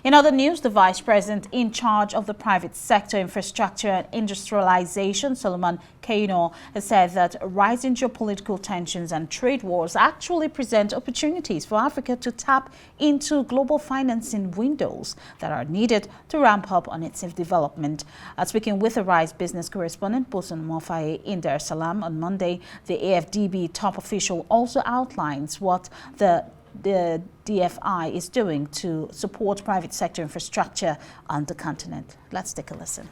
In other news, the Vice President in charge of the private sector infrastructure and industrialization, Solomon Quaynor, has said that rising geopolitical tensions and trade wars actually present opportunities for Africa to tap into global financing windows that are needed to ramp up on its development. Speaking with the Rise business correspondent, Bosun Mofaye in Dar es Salaam on Monday, the AfDB top official also outlines what the DFI is doing to support private sector infrastructure on the continent. Let's take a listen.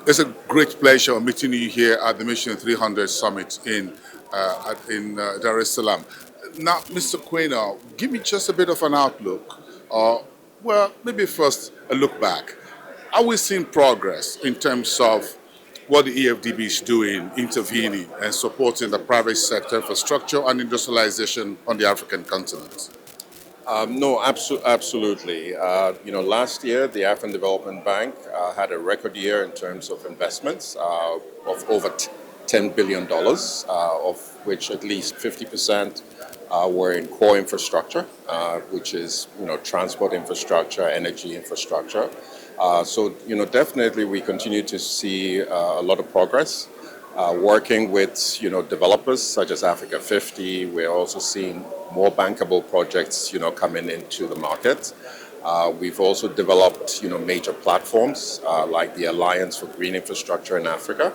It's a great pleasure meeting you here at the Mission 300 Summit in Dar es Salaam. Now, Mr. Quaynor, give me just a bit of an outlook, well, maybe first a look back. Are we seeing progress in terms of what the AfDB is doing, intervening and supporting the private sector infrastructure and industrialization on the African continent? No, absolutely. Last year, the African Development Bank had a record year in terms of investments of over $10 billion, of which at least 50% were in core infrastructure, which is, transport infrastructure, energy infrastructure. So definitely we continue to see a lot of progress. Working with, developers such as Africa 50, we're also seeing more bankable projects, coming into the market. We've also developed, major platforms like the Alliance for Green Infrastructure in Africa,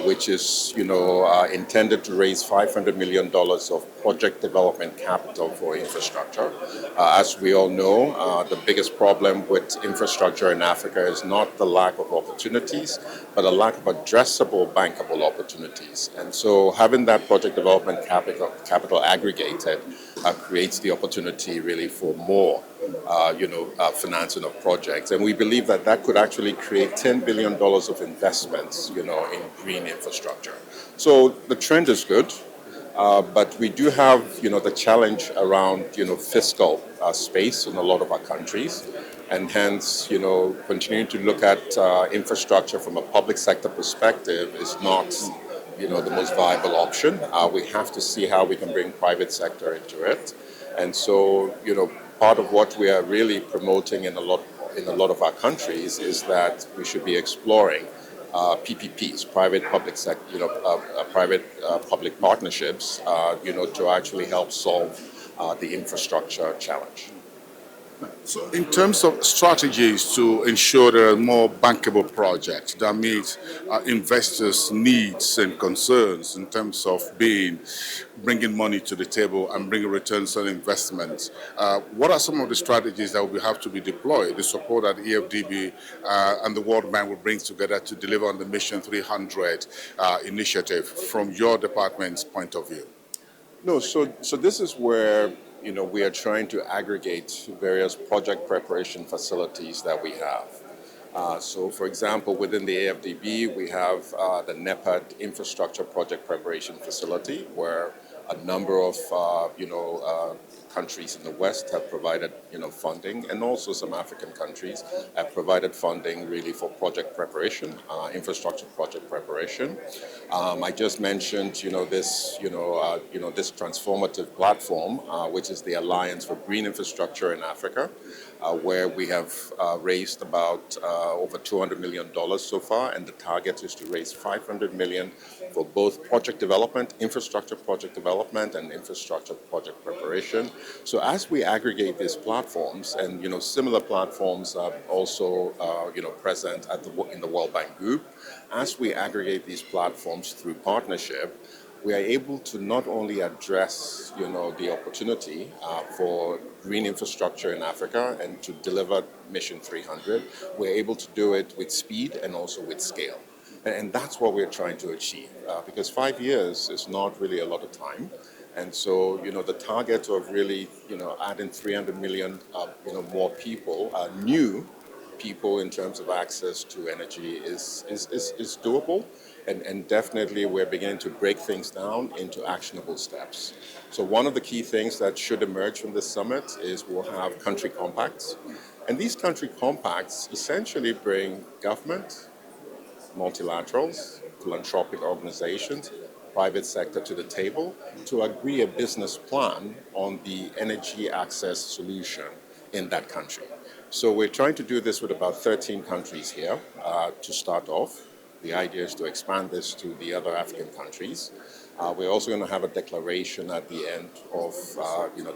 which is, intended to raise $500 million of project development capital for infrastructure. As we all know, the biggest problem with infrastructure in Africa is not the lack of opportunities, but a lack of addressable bankable opportunities. And so having that project development capital aggregated creates the opportunity really for more financing of projects. And we believe that that could actually create $10 billion of investments, in green infrastructure. So the trend is good, but we do have, the challenge around, fiscal space in a lot of our countries. And hence, continuing to look at infrastructure from a public sector perspective is not, the most viable option. We have to see how we can bring private sector into it. And so, part of what we are really promoting in a lot of our countries is that we should be exploring PPPs, private-public sector, private-public partnerships, to actually help solve the infrastructure challenge. So in terms of strategies to ensure there are more bankable projects that meet investors' needs and concerns in terms of bringing money to the table and bringing returns on investments, what are some of the strategies that will have to be deployed, the support that the AfDB and the World Bank will bring together to deliver on the Mission 300 initiative from your department's point of view? No, so this is where we are trying to aggregate various project preparation facilities that we have. So, for example, within the AfDB, we have the NEPAD Infrastructure Project Preparation Facility, where a number of, countries in the West have provided, funding, and also some African countries have provided funding really for project preparation, infrastructure project preparation. I just mentioned, this transformative platform, which is the Alliance for Green Infrastructure in Africa, where we have raised about over $200 million so far, and the target is to raise $500 million for both project development, infrastructure project development, and infrastructure project preparation. So as we aggregate these platforms, and similar platforms are also present in the World Bank Group, as we aggregate these platforms through partnership, we are able to not only address the opportunity for green infrastructure in Africa and to deliver Mission 300, we're able to do it with speed and also with scale. And that's what we're trying to achieve, because 5 years is not really a lot of time. And so, the target of really, adding 300 million, more people, new people in terms of access to energy is doable. And definitely we're beginning to break things down into actionable steps. So one of the key things that should emerge from this summit is we'll have country compacts. And these country compacts essentially bring government, multilaterals, philanthropic organizations, private sector to the table to agree a business plan on the energy access solution in that country. So we're trying to do this with about 13 countries here to start off. The idea is to expand this to the other African countries. We're also going to have a declaration at the end of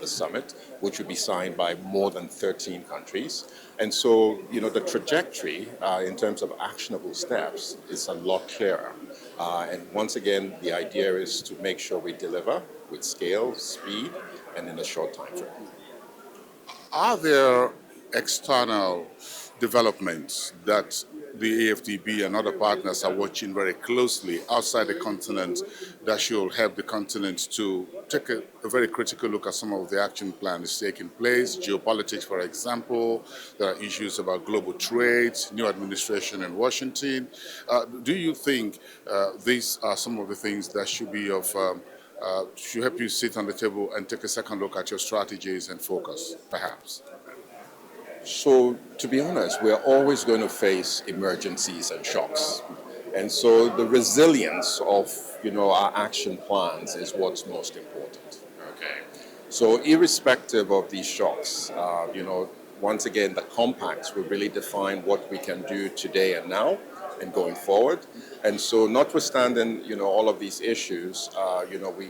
the summit, which will be signed by more than 13 countries. And so, the trajectory in terms of actionable steps is a lot clearer. And once again, the idea is to make sure we deliver with scale, speed, and in a short time frame. Are there external developments that the AfDB and other partners are watching very closely outside the continent that should help the continent to take a very critical look at some of the action plans taking place? Geopolitics, for example, there are issues about global trade, new administration in Washington. Do you think these are some of the things that should be should help you sit on the table and take a second look at your strategies and focus, perhaps? So, to be honest, we're always going to face emergencies and shocks. And so the resilience of, our action plans is what's most important. Okay. So irrespective of these shocks, once again, the compacts will really define what we can do today and now and going forward. And so notwithstanding, all of these issues,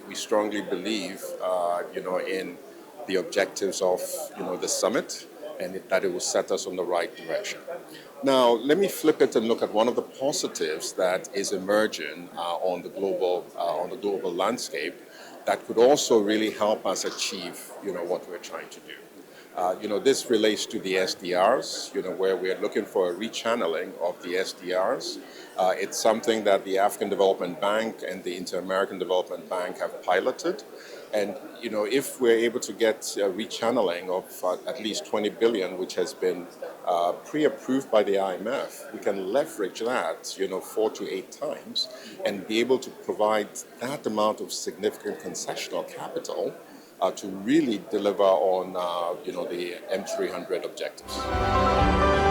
we strongly believe, in the objectives of, the summit, and that it will set us on the right direction. Now, let me flip it and look at one of the positives that is emerging on the global landscape that could also really help us achieve, what we're trying to do. This relates to the SDRs, where we're looking for a rechanneling of the SDRs. It's something that the African Development Bank and the Inter-American Development Bank have piloted. And, if we're able to get a rechanneling of at least 20 billion, which has been pre-approved by the IMF, we can leverage that, 4 to 8 times and be able to provide that amount of significant concessional capital to really deliver on, the M300 objectives.